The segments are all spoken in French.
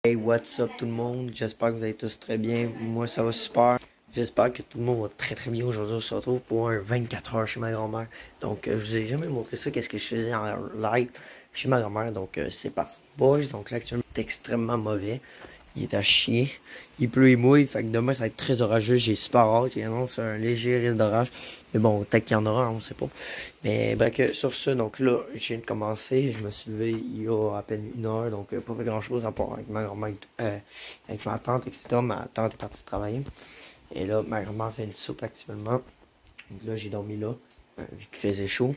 Hey, what's up tout le monde? J'espère que vous allez tous très bien. Moi, ça va super. J'espère que tout le monde va très bien aujourd'hui. On se retrouve pour un 24 heures chez ma grand-mère. Donc, je vous ai jamais montré ça, qu'est-ce que je faisais en live chez ma grand-mère. Donc, c'est parti. Boys, donc là, actuellement, c'est extrêmement mauvais. Il est à chier. Il pleut et mouille. Fait que demain, ça va être très orageux. J'ai super hâte. Il annonce un léger risque d'orage. Mais bon, peut-être qu'il y en aura, on sait pas. Mais bref, sur ce, donc là, je viens de commencer. Je me suis levé il y a à peine 1 heure. Donc, pas fait grand-chose à part avec ma grand-mère, avec ma tante, etc. Ma tante est partie travailler. Et là, ma grand-mère fait une soupe actuellement. Donc là, j'ai dormi là, vu qu'il faisait chaud.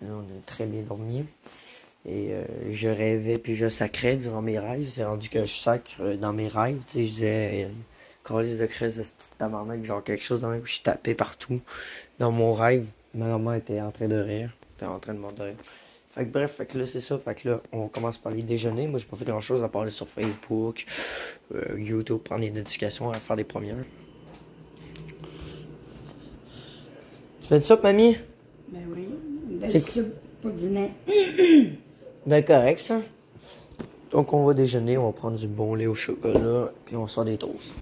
Là, on a très bien dormi. Et je rêvais puis je sacrais durant mes rêves. C'est rendu que je sacre dans mes rêves. Tu sais, je disais, calice de crèse de ce petit tabarnak, genre quelque chose dans le même. Je tapais partout dans mon rêve. Ma maman était en train de rire. Elle était en train de m'endormir. Fait que bref, fait que là, c'est ça. Fait que là, on commence par les déjeuners. Moi, j'ai pas fait grand chose à parler sur Facebook, YouTube, prendre des notifications, à faire des premières. Tu fais une soupe, mamie? Ben oui, une belle soupe pour dîner. Ben correct, ça. Donc, on va déjeuner, on va prendre du bon lait au chocolat, puis on sort des toasts.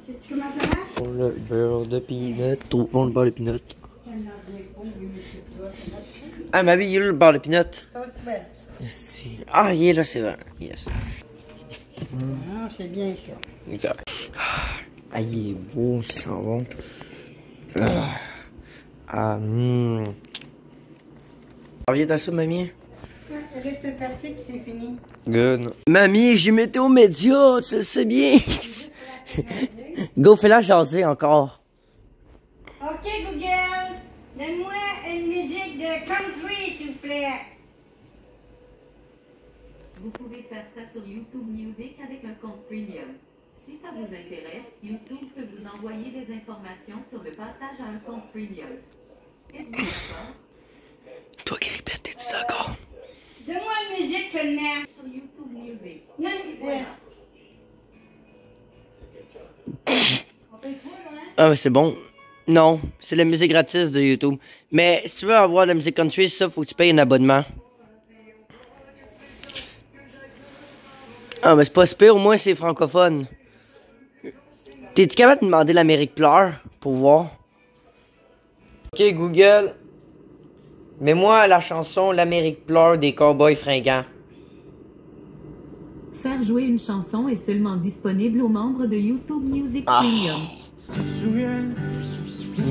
Sais-tu comment ça marche? On le beurre de peanut, trouvons le beurre de peanut. Ah, ma vie, il est là, le beurre de peanut. Yes. Ah, il est là, c'est vrai. Yes. Ah, c'est bien ça. Ok. Ah, il est beau, il sent bon. Reviens ta soupe, mamie? Reste passé puis c'est fini. Good. Mamie, j'ai météo média, tu le sais bien. Go, fais-la jaser encore. Ok, Google, donne-moi une musique de country, s'il vous plaît. Vous pouvez faire ça sur YouTube Music avec un compte premium. Si ça vous intéresse, YouTube peut vous envoyer des informations sur le passage à un compte premium. Êtes-vous d'accord? Toi qui répètes, t'es-tu d'accord? Donne-moi une musique seulement. Sur YouTube Music. Non, Voilà. On fait quoi, là, hein? Ah, mais c'est bon. Non, c'est la musique gratis de YouTube. Mais si tu veux avoir de la musique country, ça, faut que tu payes un abonnement. Ah, mais c'est pas si pire, au moins c'est francophone. T'es-tu capable de demander l'Amérique pleure pour voir? Ok, Google. Mets-moi la chanson L'Amérique pleure des Cowboys fringants. Faire jouer une chanson est seulement disponible aux membres de YouTube Music Premium. Tu te souviens?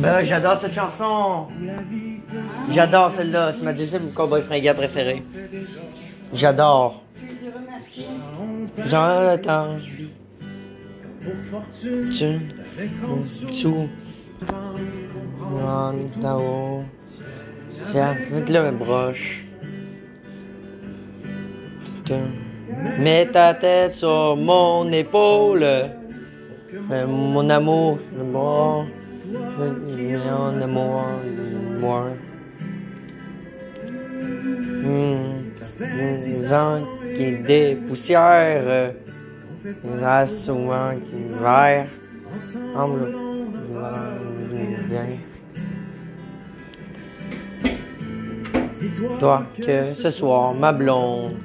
Ben, j'adore cette chanson. J'adore celle-là. C'est ma deuxième Cowboy fringant préférée. J'adore. J'entends. Pour fortune, Tu. Tout. Tao. Tiens, mets-le mes broches. Mets ta tête sur mon épaule. Mon amour, mon amour, moi. Les ans qui dépoussièrent, la souvent qui vert, ensemble, bien. Toi que ce soir, ma blonde,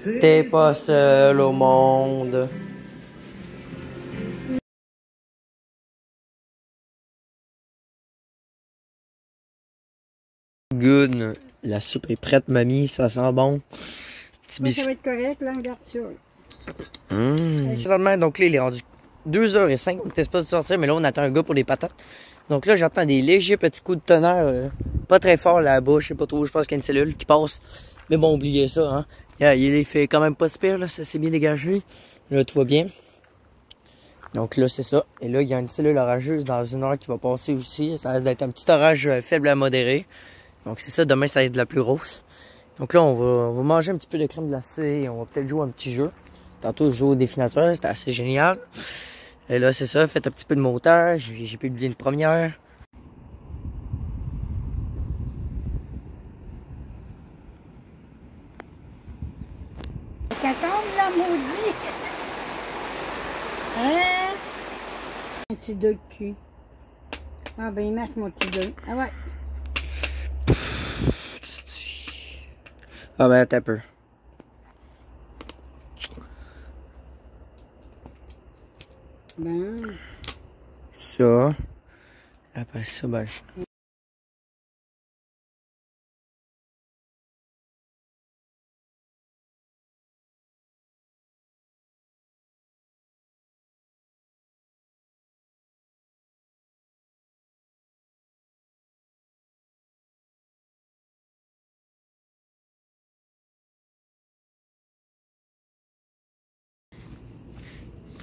t'es pas seule au monde. Good. La soupe est prête, mamie. Ça sent bon. Ouais, ça va être correct, là, regarde ça. Présentement, donc là, il est rendu 2h05. On était supposé sortir, mais là, on attend un gars pour les patates. Donc là, j'entends des légers petits coups de tonnerre. Pas très fort là-bas, je sais pas trop. Je pense qu'il y a une cellule qui passe. Mais bon, oubliez ça, hein. Il fait quand même pas si pire, là. Ça s'est bien dégagé. Là, tout va bien. Donc là, c'est ça. Et là, il y a une cellule orageuse dans 1 heure qui va passer aussi. Ça risque d'être un petit orage faible à modéré. Donc c'est ça, demain, ça va être de la plus grosse. Donc là, on va manger un petit peu de crème glacée. On va peut-être jouer un petit jeu. Tantôt, je joue au définateur. C'était assez génial. Et là, c'est ça. Faites un petit peu de montage. J'ai publié une première. Ça tombe, là, maudit. Hein? Un petit deux de cul. Ah, ben, il marque mon petit deux. Ah ouais. Ah ben, attends un peu. Bon. Ça. Après ça, ben...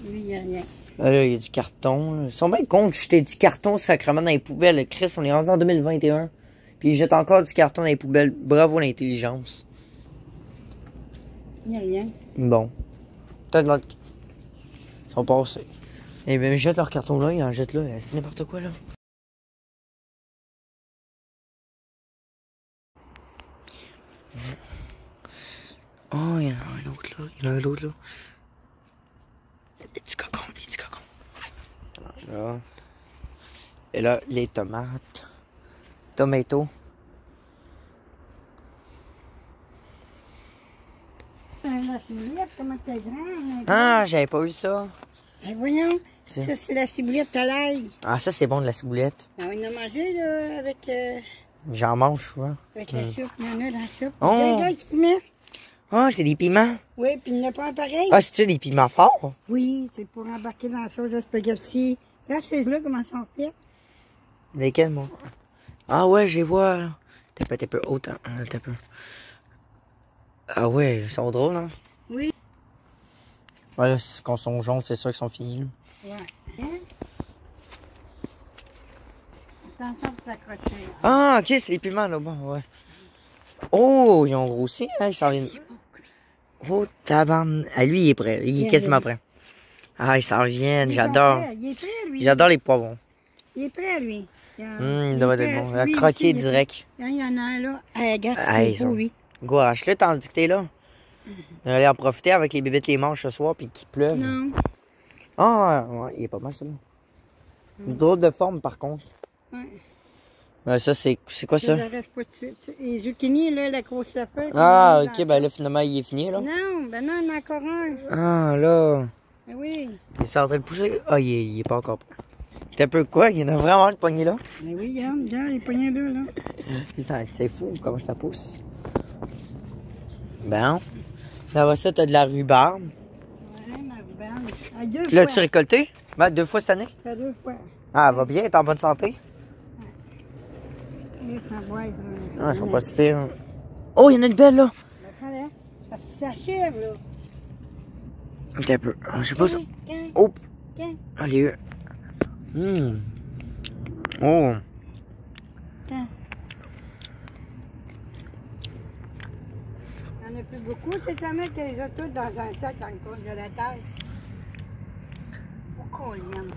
Lui, il n'y a rien. Là, il y a du carton. Là. Ils sont bien cons de jeter du carton sacrément dans les poubelles. Chris, on est rendu en 2021. Puis ils jettent encore du carton dans les poubelles. Bravo l'intelligence. Il n'y a rien. Bon. Peut-être l'autre. Ils sont passés. Eh bien, ils jettent leur carton là, ils en jettent là. C'est n'importe quoi là. Oh, il y en a un autre là. Il y en a un autre là. Les petits cocons, les petits cocons. Là. Et là, les tomates. Tomato. La ciboulette, comment c'est grand? Ah, j'avais pas vu ça. Ben voyons, C'est- ça c'est la ciboulette à l'ail. Ah, ça c'est bon de la ciboulette. Ben, on en a mangé là, avec, J'en mange souvent. avec la soupe. Il y en a dans la soupe. Oh. Regarde, tu piments. Ah, c'est des piments. Oui, puis il n'y en a pas un pareil. Ah, c'est-tu des piments forts? Oui, c'est pour embarquer dans la sauce à spaghetti. Regarde ces-là, comment ils sont faits. Lesquels, moi? Ah ouais, je les vois. Là. T'as peu haut, t'as peu. Ah ouais, ils sont drôles, hein? Oui. Ouais, là, quand ils sont jaunes, c'est sûr qu'ils sont finis. Là. Ouais. Hein? Attention de t'accrocher. Ah, ok, c'est les piments, là, bon, ouais. Oh, ils ont grossi, hein, ils s'en viennent. Oh, tabarn. Ah, lui, il est prêt. Il est quasiment prêt. Ah, ils s'en reviennent, j'adore. Il est prêt, lui. J'adore les poivrons. Il est prêt, lui. Il doit être bon. À croquer direct. Il y en a un là. Regarde, Ah, c'est ils beau, sont- lui. Go, arrache-le tandis que t'es là. On va aller en profiter avec les bébites les manches ce soir puis qu'il pleuve. Non. Ah, ouais, il est pas mal ça. Une drôle de forme par contre. Ouais. Ça, c'est quoi ça? J'arrête pas de suite. Les zucchini, là, la grosse affaire. Ah, qu'on a mis ok, dans ben là, finalement, il est fini, là. Non, ben non, il y en a encore un. Ah, là. Ben oui. Il est en train de pousser. Ah, il est pas encore prêt. T'as un peu quoi? Il y en a vraiment une poignée là? Ben oui, regarde, les poignets d'eux, là. C'est fou comment ça pousse. Ben. Là, ça, t'as de la rhubarbe. Ouais, ma rhubarbe. Ah, deux Tu l'as-tu fois. récolté? Ben, 2 fois cette année? Ça fait 2 fois. Ah, elle va bien, elle est en bonne santé? Et ça boit, Ah, ils sont pas si pires. Oh, il y en a une belle là! Ben, fallait. Ça s'achève, là. Un peu. Je sais pas ça. Tiens, Oh! tiens, Allez. Oh! tiens. Il n'y en a plus beaucoup. C'est à mettre les autos dans un sac dans le congélateur. Pourquoi on l'aime?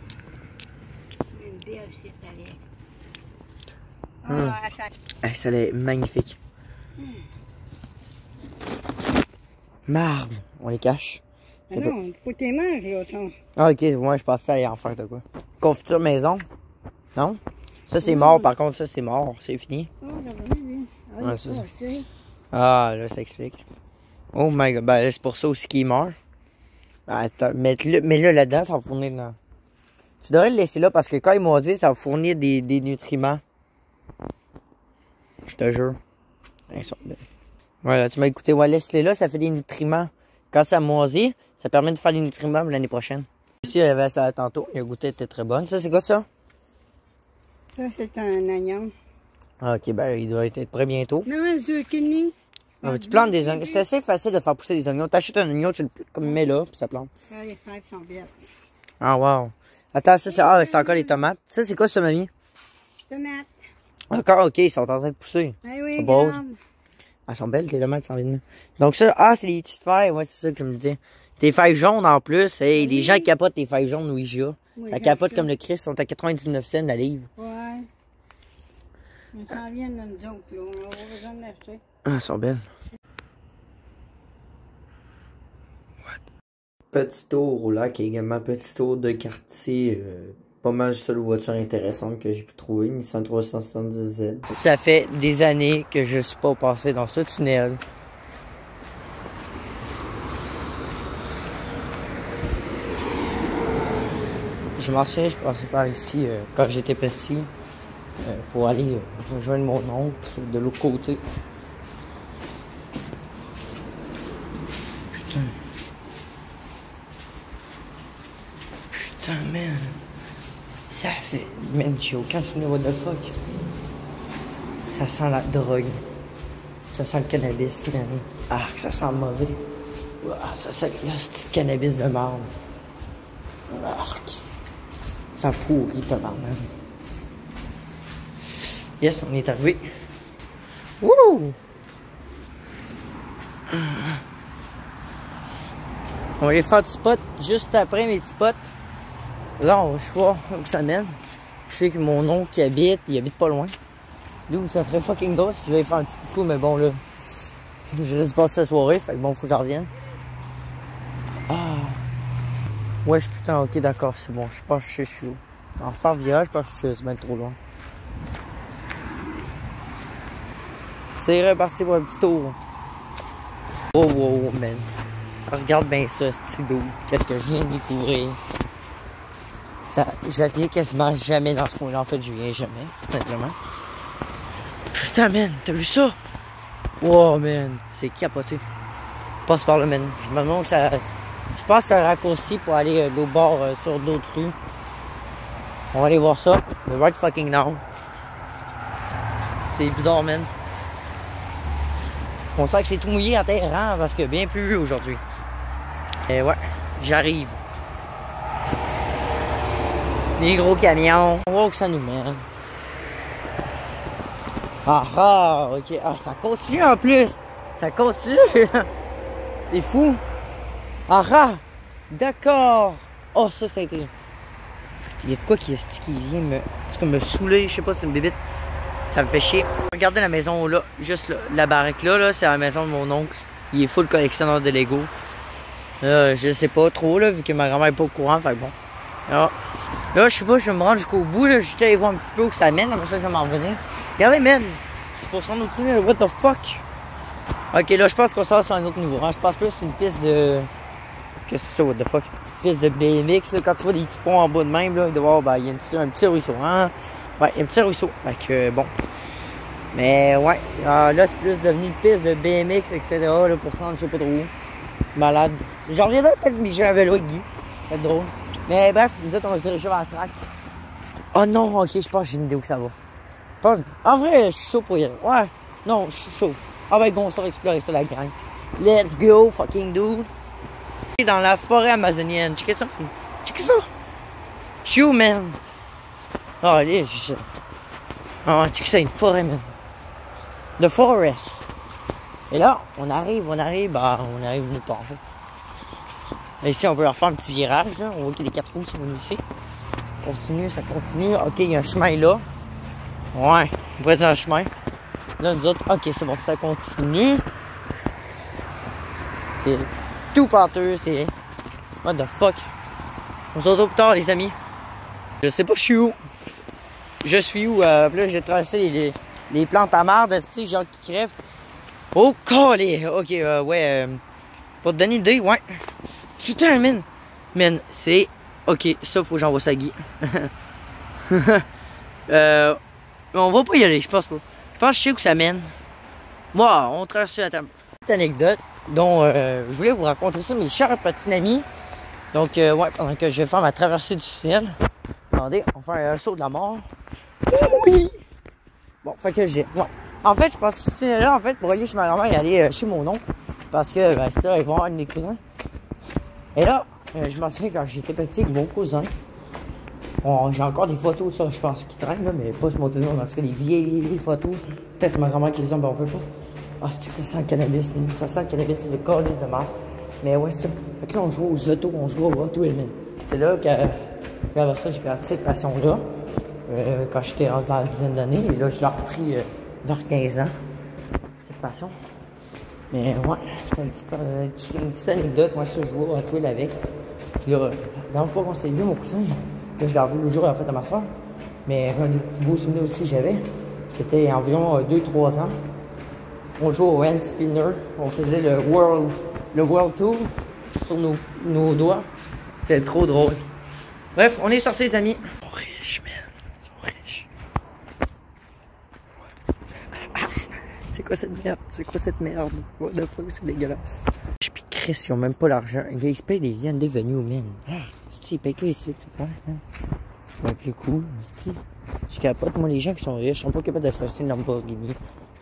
Une belle citadelle. Ah, ça... Ça est magnifique. Marde! On les cache. Mais non, il faut tes manges, là, ton. Ah, ok, moi je pensais aller en faire de quoi. Confiture maison? Non? Ça c'est mort, par contre, ça c'est mort, c'est fini. Oh, j'avais vu, lui. Ah, Ouais, il c'est est ça. passé. Ah, là, ça explique. Oh my god, ben là, c'est pour ça aussi qu'il meurt. Attends, mets-le là-dedans, ça va fournir dans... Tu devrais le laisser là parce que quand il moisit, ça va fournir des nutriments. Je te jure. Ils sont belles. Voilà, tu m'as écouté. Ouais, laisse-les là, ça fait des nutriments. Quand ça moisit, ça permet de faire des nutriments l'année prochaine. Ici, il y avait ça tantôt. Le goûter était très bonne. Ça, c'est quoi ça? Ça, c'est un oignon. Ah, ok, ben, il doit être prêt bientôt. Non, un zucchini. Ah, tu plantes des oignons. C'est assez facile de faire pousser des oignons. T'achètes un oignon, tu le mets là, puis ça plante. Ah, les fèves sont belles. Ah, wow. Attends, ça, c'est encore les tomates. Ça, c'est quoi ça, mamie? Tomates. Encore, ok, ils sont en train de pousser. Ah oui, Beau. regarde. Ah, elles sont belles, tes tomates, ça envie de nous. Donc ça, c'est des petites fèves, ouais, c'est ça que je me disais. Tes fèves jaunes en plus, hey, Oui. les gens capotent tes fèves jaunes au IGA. Oui, Ça capote j'aime comme le Christ, ils sont à 99 cents la livre. Ouais. On s'en vient de nous autres, là. On a pas besoin de l'acheter. Ah, elles sont belles. Petit tour au lac et également petit tour de quartier. Pas mal de seules voitures intéressantes que j'ai pu trouver. Nissan 370Z. Ça fait des années que je suis pas passé dans ce tunnel. Je m'en souviens, je passais par ici quand j'étais petit pour aller rejoindre mon oncle de l'autre côté. Putain. Putain, man. Ça fait... Man, j'ai aucun souvenir, what the fuck. Ça sent la drogue. Ça sent le cannabis, man. Ah, que ça sent mauvais. Ah, ça sent le petit cannabis de marde. Arc. Ça pourrit, tabarnak. Yes, on est arrivé. Wouh! On va aller faire du spot juste après mes petits spots. Là, on va voir où ça mène. Je sais que mon oncle qui habite, il habite pas loin. D'où ça ferait fucking gros si je vais faire un petit coucou, mais bon là. Je reste passer la soirée, fait que bon, faut que j'en revienne. Ah. Ouais, je putain, ok, d'accord, c'est bon. Je pense que je suis où. En faire virage, je pense que c'est bien trop loin. C'est reparti pour un petit tour. Oh, wow, man. Regarde bien ça, ce petit dos. Qu'est-ce que je viens de découvrir. Je viens quasiment jamais dans ce coin-là. En fait, je viens jamais, tout simplement. Putain, man, t'as vu ça? Wow, man, c'est capoté. Passe par là, man. Je me demande que ça... Je pense que c'est un raccourci pour aller de l'autre bord sur d'autres rues. On va aller voir ça. Mais right fucking now. C'est bizarre, man. On sent que c'est tout mouillé à terre, hein, parce que bien plus aujourd'hui. Et ouais, j'arrive. Les gros camions. On voit où ça nous mène. Ah, ok. Ah, ça continue en plus. Ça continue. C'est fou. Ah, d'accord. Oh, ça, ça a été... Il y a de quoi qui vient me saouler. Je sais pas si c'est une bébite. Ça me fait chier. Regardez la maison là. Juste là, la baraque là, c'est la maison de mon oncle. Il est full collectionneur de Lego. Je sais pas trop là, vu que ma grand-mère est pas au courant. Fait bon. Là, je sais pas, je vais me rendre jusqu'au bout. Là. Je vais aller voir un petit peu où ça mène. Après ça, je vais m'en revenir. Regardez, man. C'est pour s'en outil. What the fuck? Ok, là, je pense qu'on sort sur un autre niveau. Hein. Je pense plus c'est une piste de... Qu'est-ce que c'est ça, what the fuck? Une piste de BMX, là. Quand tu vois des petits ponts en bas de même, là, il doit y avoir, ben, il y a un petit ruisseau, hein? Ouais, il y a un petit ruisseau. Fait que, bon. Mais, ouais. Là, c'est plus devenu une piste de BMX, etc. Là, pour se rendre, je sais pas trop où. Malade. J'en reviendrai peut-être miger un vélo avec Guy. C'est drôle. Mais, bref, nous autres, on va se diriger vers la track. Oh non, ok, je pense que j'ai une idée où ça va. Je pense... En vrai, je suis chaud pour y aller. Ouais. Non, je suis chaud. Ah ben, on sort explorer ça, la gang. Let's go, fucking dude. Dans la forêt amazonienne. Checkez ça. Checkez ça. Chou, man. Oh, allez, je... Oh, checkez ça, une forêt, man. The forest. Et là, on arrive, bah, on arrive nulle part, en fait. Et ici, on peut leur faire un petit virage, là. On voit qu'il y a les 4 roues qui sont venues ici. Continue, ça continue. Ok, il y a un chemin là. Ouais, on pourrait dire un chemin. Là, nous autres, ok, c'est bon, ça continue. C'est tout pâteux, c'est... What the fuck? On se retrouve plus tard, les amis. Je sais pas je suis où. Je suis où? Puis là, j'ai tracé les plantes à marde, tu sais, genre qui crèvent. Oh, collé! Ok, ouais, pour te donner une idée, ouais. Putain, man! Man, c'est... Ok, ça, faut que j'envoie ça à Guy. On va pas y aller, je pense pas. Je pense que je sais où ça mène. Moi, on traverse la table. Petite anecdote dont je voulais vous raconter ça, mes chers petits amis. Donc, ouais, pendant que je vais faire ma traversée du ciel. Attendez, on va faire un saut de la mort. Oui! Bon, fait que j'ai... Ouais. En fait, je pense que là, en fait, pour aller chez ma grand-mère et aller chez mon oncle. Parce que, ben, c'est ça, ils vont avoir un de mes cousins. Et là, je m'en souviens quand j'étais petit avec mon cousin. J'ai encore des photos de ça, je pense, qui traînent, là, mais pas sur mon téléphone. En tout cas, des vieilles photos. Peut-être c'est ma grand-mère qui les a, ben on peut pas. Ah, c'est que ça sent le cannabis, man. Ça sent le cannabis, c'est le calice de marde. Mais ouais, c'est ça. Fait que là, on joue aux autos, on joue au Hot Wheels, man. C'est là que, après ça, j'ai perdu cette passion-là. Quand j'étais rendu dans la dizaine d'années. Et là, je l'ai repris vers 15 ans. Cette passion. Mais ouais, c'était une petite anecdote. Moi, ça, je jouais au Hot Wheels avec. Puis là, la dernière fois qu'on s'est vu, mon cousin, là, je l'ai revu le jour à la fête à ma soeur. Mais un des beaux souvenirs aussi que j'avais, c'était environ 2-3 ans. On jouait au hand spinner. On faisait le World Tour sur nos doigts. C'était trop drôle. Bref, on est sortis les amis. Ils sont riches, man. Ils sont riches. C'est quoi cette merde? C'est quoi cette merde? What the fuck, c'est dégueulasse. Je puis Chris, ils ont même pas l'argent. Ils se payent des yens devenus, man. Ils payent tous les sites, c'est pas, man. Ça va être plus cool, je capote. Moi, les gens qui sont riches sont pas capables de s'acheter une Lamborghini.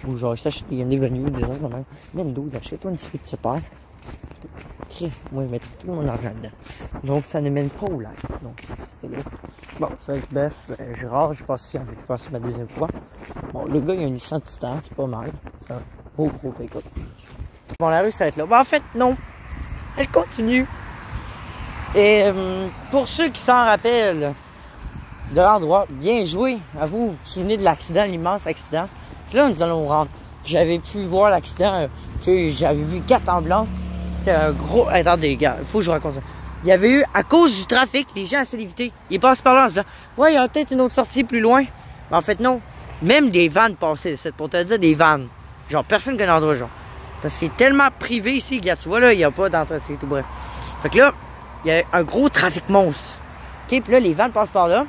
Ou genre, ils s'achètent des yens devenus, des autres, même. Man, d'où achète-toi une suite super. Moi, je mettrais tout mon argent dedans. Donc, ça ne mène pas au lac. Donc, c'était là. Bon, fait que bref, Gérard, je passe ici, en fait, je passe ma deuxième fois. Bon, le gars, il a une Nissan Titan, c'est pas mal. C'est un gros pick-up. Bon, la rue s'arrête là. Bon, en fait, non. Elle continue. Et pour ceux qui s'en rappellent de l'endroit, bien joué. À vous, vous souvenez de l'accident, l'immense accident. Puis là, nous allons rendre. J'avais pu voir l'accident, que j'avais vu 4 en blanc. C'était un gros... Attendez, les gars, il faut que je vous raconte ça. Il y avait eu, à cause du trafic, les gens essaient d'éviter. Ils passent par là en se disant, ouais, il y a peut-être une autre sortie plus loin. Mais en fait, non. Même des vannes passaient, c'est pour te dire des vannes. Genre, personne connaît l'endroit, genre. Parce que c'est tellement privé ici, regarde, tu vois là, il n'y a pas d'entretien et tout, bref. Fait que là, il y a un gros trafic monstre. OK, puis là, les vannes passent par là.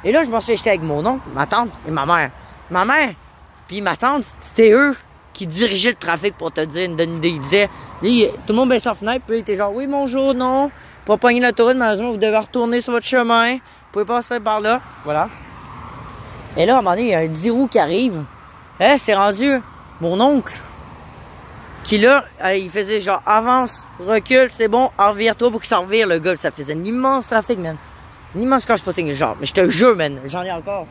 Et là, je m'en suis jeté avec mon oncle, ma tante et ma mère. Ma mère, puis ma tante, c'était eux qui dirigeaient le trafic pour te dire, une idée. Ils disaient, tout le monde baissait la fenêtre, puis là, il était genre, oui, bonjour, non. Pour pogner l'autoroute, malheureusement, vous devez retourner sur votre chemin. Vous pouvez passer par là. Voilà. Et là, à un moment donné, il y a un 10 roues qui arrive. C'est rendu mon oncle. Qui là, il faisait genre avance, recule, c'est bon, revire-toi pour qu'il s'en revire le gars. Ça faisait un immense trafic, man. Un immense car spotting, genre. Mais je te jure, man, j'en ai encore.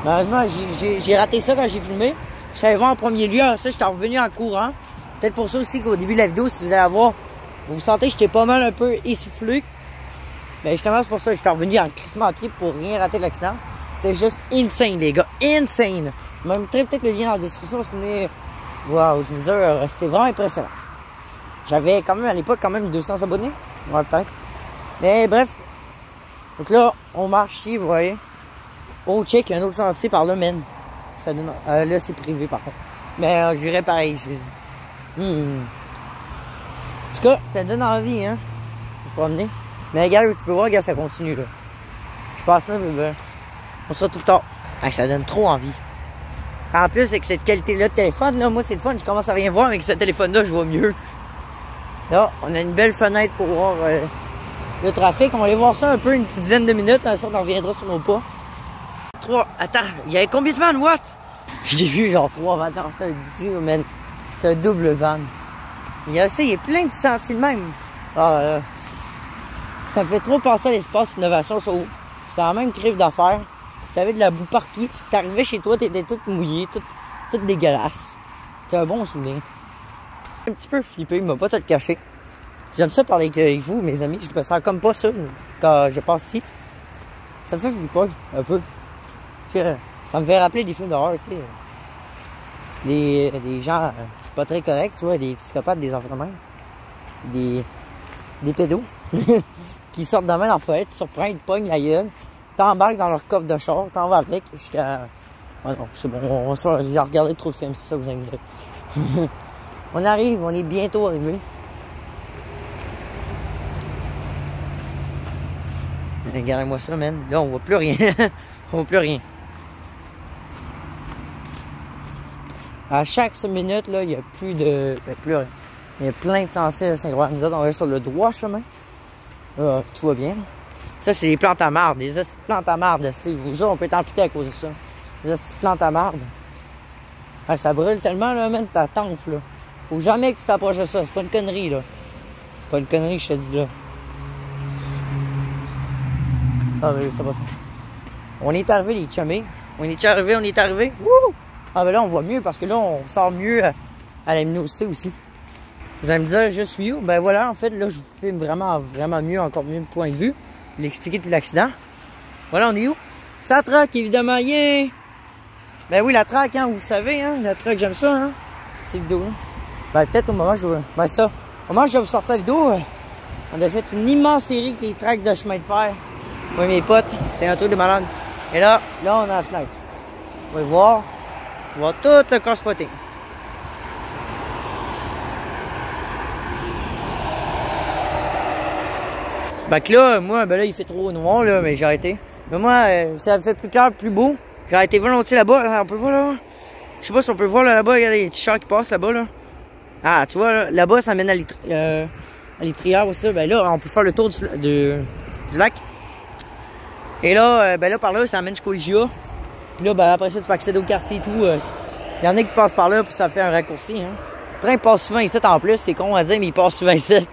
Malheureusement, j'ai raté ça quand j'ai filmé. Je suis allé voir en premier lieu, ça, j'étais revenu en courant. Peut-être pour ça aussi qu'au début de la vidéo, si vous allez la voir, vous sentez que j'étais pas mal un peu essoufflé. Ben justement, c'est pour ça que j'étais revenu en crissement à pied pour rien rater de l'accident. C'était juste insane, les gars. Insane! Je me mettrai peut-être le lien dans la description, si vous voulez. Waouh, je vous jure, c'était vraiment impressionnant. J'avais quand même, à l'époque, 200 abonnés. Ouais, peut-être. Mais bref. Donc là, on marche ici, vous voyez. Oh, check, il y a un autre sentier par là, man. Ça donne... là, c'est privé, par contre. Mais j'irai pareil. En tout cas, ça donne envie, hein. Je vais se promener. Mais regarde, tu peux voir, regarde, ça continue, là. Je passe même, on se retrouve tard. Ah, ça donne trop envie. En plus, avec cette qualité-là de téléphone, là, moi, c'est le fun. Je commence à rien voir, mais avec ce téléphone-là, je vois mieux. Là, on a une belle fenêtre pour voir le trafic. On va aller voir ça un peu, une petite dizaine de minutes. Ensuite, on reviendra sur nos pas. 3. Attends, il y avait combien de vannes, what? J'ai vu genre 3 vannes. C'est un Dieu, man. C'est un double van. Il y a ça, il y a plein de sentiers de même. Ah, ça me fait trop penser à l'espace innovation show. C'est la même crève d'affaires. T'avais de la boue partout. Tu t'arrivais chez toi, t'étais toute mouillée, toute dégueulasse. C'était un bon souvenir. Un petit peu flippé, il m'a pas tout caché. J'aime ça parler avec vous, mes amis. Je me sens comme pas ça quand je passe ici. Ça me fait flipper un peu. Ça me fait rappeler des films d'horreur, tu sais. Des gens pas très corrects, tu vois, des psychopathes, des enfants de même. Des pédos qui sortent de main dans la forêt, te surprennent, ils te pognent la gueule, t'embarques dans leur coffre de char, t'en vas avec jusqu'à... Oh non, c'est bon, j'ai regardé trop de films, c'est ça que vous allez me dire. On arrive, on est bientôt arrivé. Regardez-moi ça, man. Là, on voit plus rien. On voit plus rien. À chaque minute, là, il n'y a plus de... Ben, plus rien. Il y a plein de sentiers, c'est incroyable. Nous autres, on reste sur le droit chemin. Tout va bien. Ça, c'est des plantes à marde. Des plantes à marde, je vous jure, on peut être amputé à cause de ça. Des plantes à marde. Ah, ça brûle tellement, là, même ta tanfe, là. Faut jamais que tu t'approches de ça. C'est pas une connerie, là. C'est pas une connerie, je te dis, là. Ah, ben, ça va. On est arrivé, les chumés. On est arrivé. Wouh! Ah, ben là, on voit mieux parce que là, on sort mieux à la luminosité aussi. Vous allez me dire, je suis où? Ben voilà, en fait, là, je vous filme vraiment mieux, encore mieux, point de vue. Je l'ai expliqué depuis l'accident. Voilà, on est où? C'est la traque, évidemment, yeah! Ben oui, la traque, hein, vous savez, hein, la traque, j'aime ça, hein, cette vidéo, là. Ben peut-être au moment où je vais... Ben ça, au moment où je vais vous sortir la vidéo, on a fait une immense série avec les tracks de chemin de fer. Oui, mes potes, c'est un truc de malade. Et là, on a la fenêtre. Vous pouvez voir tout le car spotting. Fait que là, moi, ben là, il fait trop noir, là, mais j'ai arrêté. Mais moi, ça fait plus clair, plus beau. J'ai arrêté volontiers là-bas. On peut voir, là. Je sais pas si on peut voir, là-bas. Regardez les t-shirts qui passent là-bas, là. Ah, tu vois, là-bas, ça mène à l'étrière aussi. Ben là, on peut faire le tour du lac. Et là, ben là, par là, ça amène jusqu'au IGA. Puis là, ben après ça, tu peux accéder au quartier et tout. Il y en a qui passent par là, puis ça fait un raccourci, hein. Le train passe souvent ici en plus, c'est con à dire, mais il passe souvent ici.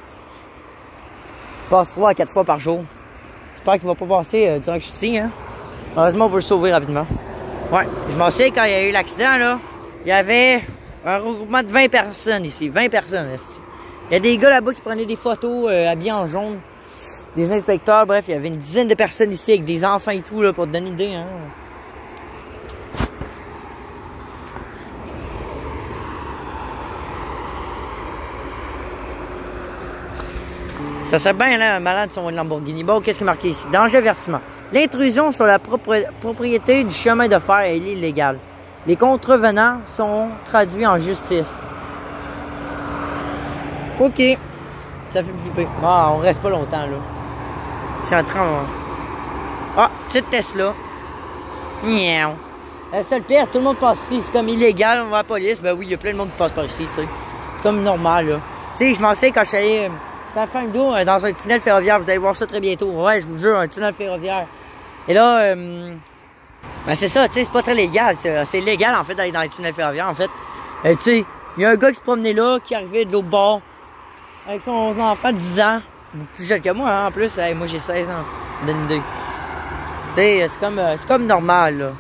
Il passe 3 à 4 fois par jour. J'espère qu'il va pas passer durant que je suis ici, hein. Heureusement, on peut le sauver rapidement. Ouais, je m'en sais, quand il y a eu l'accident, là, il y avait un regroupement de 20 personnes ici. 20 personnes, est-ce. Il y a des gars là-bas qui prenaient des photos habillés en jaune. Des inspecteurs, bref, il y avait une dizaine de personnes ici avec des enfants et tout, là, pour te donner une idée, hein. Ça serait bien, là, un malade sur une Lamborghini. Bon, qu'est-ce qui est marqué ici? Danger avertissement. L'intrusion sur la propriété du chemin de fer est illégale. Les contrevenants sont traduits en justice. OK. Ça fait flipper. Ah, on reste pas longtemps, là. C'est en train... Ah, petite Tesla. Miaou. C'est le pire, tout le monde passe ici. C'est comme illégal, on va à la police. Ben oui, il y a plein de monde qui passe par ici, tu sais. C'est comme normal, là. Tu sais, je m'en sais quand je suis allé... faire une vidéo dans un tunnel ferroviaire, vous allez voir ça très bientôt. Ouais, je vous jure, un tunnel ferroviaire. Et là, ben c'est ça, tu sais, c'est pas très légal. C'est légal, en fait, d'aller dans les tunnels ferroviaires, en fait. Tu sais, il y a un gars qui se promenait là, qui arrivait de l'autre bord, avec son enfant de 10 ans. Plus jeune que moi, hein, en plus. Hey, moi, j'ai 16 ans. Donne une idée. Tu sais, c'est comme normal, là.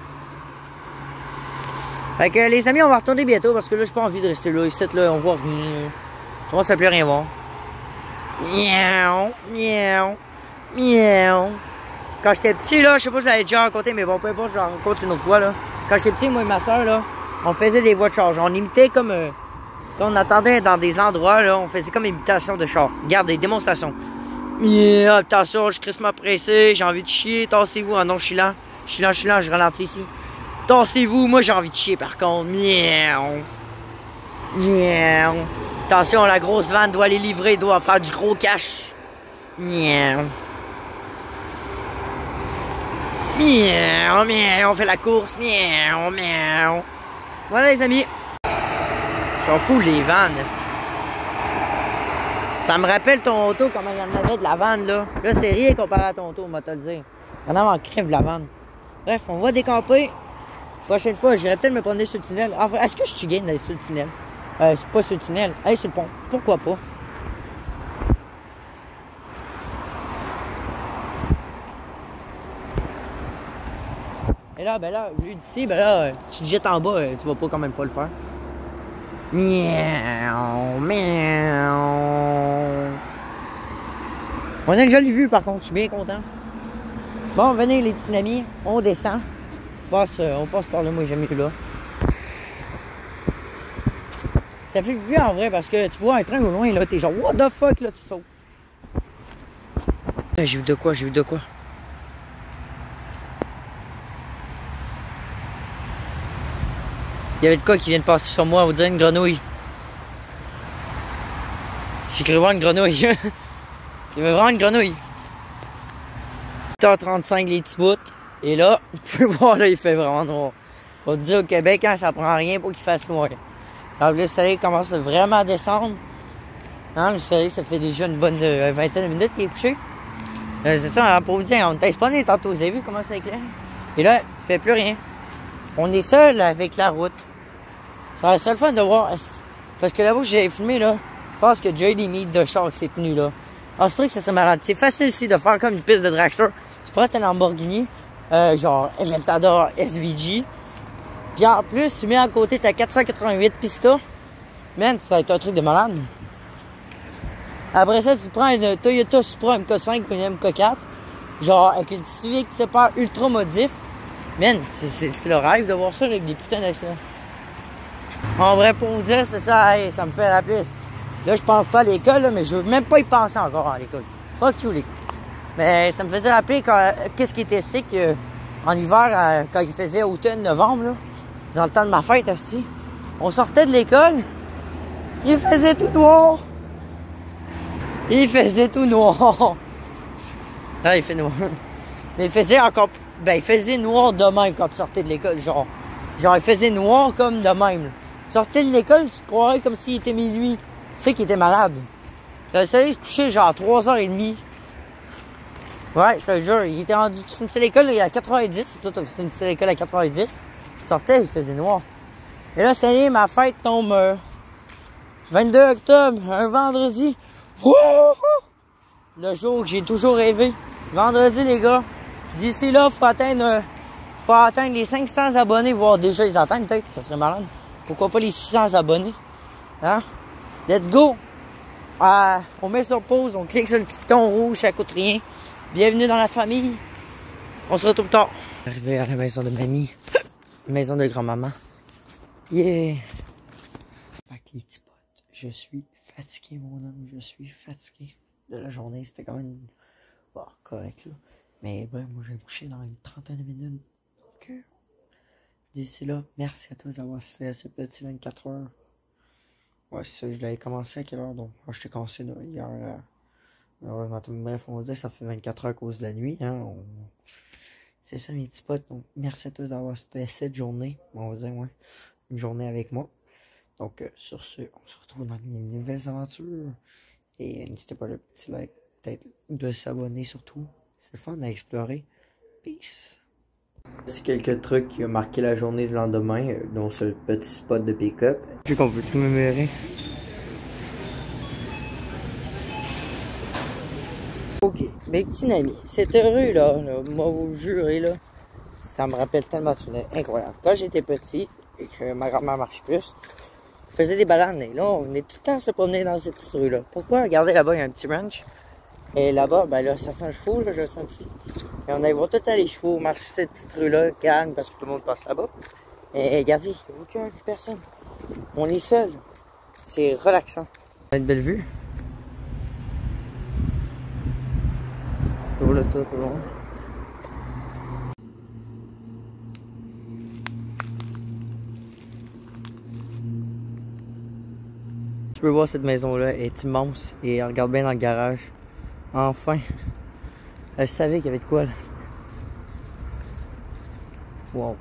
Fait que, les amis, on va retourner bientôt, parce que là, j'ai pas envie de rester là. Ici, là, on voit rien. On va plus rien voir. Miaou, miaou, miaou. Quand j'étais petit, là, je sais pas si je l'avais déjà raconté, mais bon, peu importe, je le raconte une autre fois, là. Quand j'étais petit, moi et ma soeur, là, on faisait des voies de charge. On imitait comme... quand on attendait dans des endroits, là, on faisait comme imitation de char. Regarde, des démonstrations. Yeah, attention, je suis crissement pressé, j'ai envie de chier, tassez-vous. Ah non, je suis lent, je ralentis ici. Tassez-vous, moi j'ai envie de chier par contre. Miaou. Miaou. Attention, la grosse vanne doit les livrer, doit faire du gros cash. Miaou. Miaou, miaou, on fait la course. Miaou, miaou. Voilà les amis. Ils sont cool les vannes. Ça me rappelle ton auto, comment il y en avait de la vanne là. Là, c'est rien comparé à ton auto, on va te le dire. Il y en a en crève la vanne. Bref, on va décamper. Prochaine fois, j'irai peut-être me promener sur le tunnel. Enfin, est-ce que je suis game d'aller sur le tunnel? C'est pas sur le tunnel. Allez sur le pont. Pourquoi pas? Et là, ben là, vu d'ici, ben là, tu te jettes en bas, tu vas pas quand même pas le faire. Miaou, miaou. On a une jolie vue par contre, je suis bien content. Bon, venez les petits amis, on descend. On passe par là, moi j'aime mieux là. Ça fait plus en vrai parce que tu vois un train au loin là, t'es genre what the fuck là, tu sautes. J'ai vu de quoi, Il y avait de quoi qui vient de passer sur moi, on dirait une grenouille. J'ai cru voir une grenouille. Il y avait vraiment une grenouille. 8h35 les petits bouts. Et là, vous pouvez voir là, il fait vraiment noir. On te dit au Québec, hein, ça prend rien pour qu'il fasse noir. Alors le soleil commence vraiment à descendre. Hein, le soleil, ça fait déjà une bonne vingtaine de minutes qu'il est couché. C'est ça, hein, pour vous dire, on était exposé tantôt, vous avez vu comment c'est clair? Et là, il fait plus rien. On est seul avec la route. Ça serait le fun de voir. Parce que là-bas, j'ai filmé, là, je pense que déjà eu des mythes de char avec ces tenues, là. Alors, c'est vrai que ça serait malade. C'est facile ici de faire comme une piste de dragster. Tu prends ta Lamborghini, genre Aventador SVG. Puis en plus, tu mets à côté ta 488 Pista. Man, ça va être un truc de malade. Après ça, tu prends une Toyota Supra MK5 ou une MK4. Genre avec une Civic, tu sais pas, ultra modif. Man, c'est le rêve de voir ça avec des putains d'accidents. En vrai, pour vous dire, c'est ça, hey, ça me fait rappeler. Là, je pense pas à l'école, mais je veux même pas y penser encore à l'école. Fuck you, l'école. Mais ça me faisait rappeler qu'est-ce qui était sick en hiver, quand il faisait automne-novembre, là, dans le temps de ma fête, aussi. On sortait de l'école, il faisait tout noir. Il faisait tout noir. Là, il fait noir. Mais il faisait encore... Ben, il faisait noir de même quand tu sortais de l'école, genre. Genre, il faisait noir comme de même. Tu sortais de l'école, tu te croirais comme s'il était minuit. Tu sais qu'il était malade. Le soleil se couchait genre à 3h30. Ouais, je te jure, il était rendu... Tu finissais l'école, il y a 90. Toi, tu finissais l'école à 90. Tu sortais, il faisait noir. Et là, cette année, ma fête tombe 22 octobre, un vendredi. Le jour que j'ai toujours rêvé. Vendredi, les gars. D'ici là, faut atteindre les 500 abonnés, voire déjà les atteindre peut-être, ça serait malade. Pourquoi pas les 600 abonnés? Hein? Let's go! On met sur pause, on clique sur le petit piton rouge, ça coûte rien. Bienvenue dans la famille. On se retrouve tard. Arrivé à la maison de mamie. Maison de grand-maman. Yeah! Fait que les petits potes, je suis fatigué, mon homme, je suis fatigué. De la journée, c'était quand même bon, correct là. Mais ouais, moi je vais me coucher dans une trentaine de minutes. Donc, d'ici là, merci à tous d'avoir assisté à ce petit 24 heures. Ouais, c'est ça, je l'avais commencé à quelle heure donc? Moi, je t'ai commencé là, hier. Bref, on va dire que ça fait 24 heures à cause de la nuit. Hein, c'est ça mes petits potes. Donc, merci à tous d'avoir assisté cette journée. On va dire, ouais, une journée avec moi. Donc, sur ce, on se retrouve dans de nouvelles aventures. Et n'hésitez pas le petit like, peut-être de s'abonner surtout. C'est le fun à explorer. Peace. C'est quelques trucs qui ont marqué la journée du lendemain, dont ce petit spot de pick-up. Puis qu'on peut tout mémorer. Ok, mes petits amis, cette rue là, moi vous jurez là, ça me rappelle tellement de souvenirs incroyables. Quand j'étais petit et que ma grand-mère marche plus, on faisait des balades et là on venait tout le temps se promener dans cette petite rue là. Pourquoi? Regardez là-bas, il y a un petit ranch. Et là-bas, ben là, ça sent le chevaux, là, je le sens ici. Et on allait voir tout les chevaux, marcher cette petite rue-là, calme, parce que tout le monde passe là-bas. Et regardez, il n'y a aucune personne. On est seul. C'est relaxant. Ça va être belle vue. Toujours le toit, tout le long. Tu peux voir cette maison-là, elle est immense. Et regarde bien dans le garage. Enfin. Elle savait qu'il y avait de quoi là. Wow.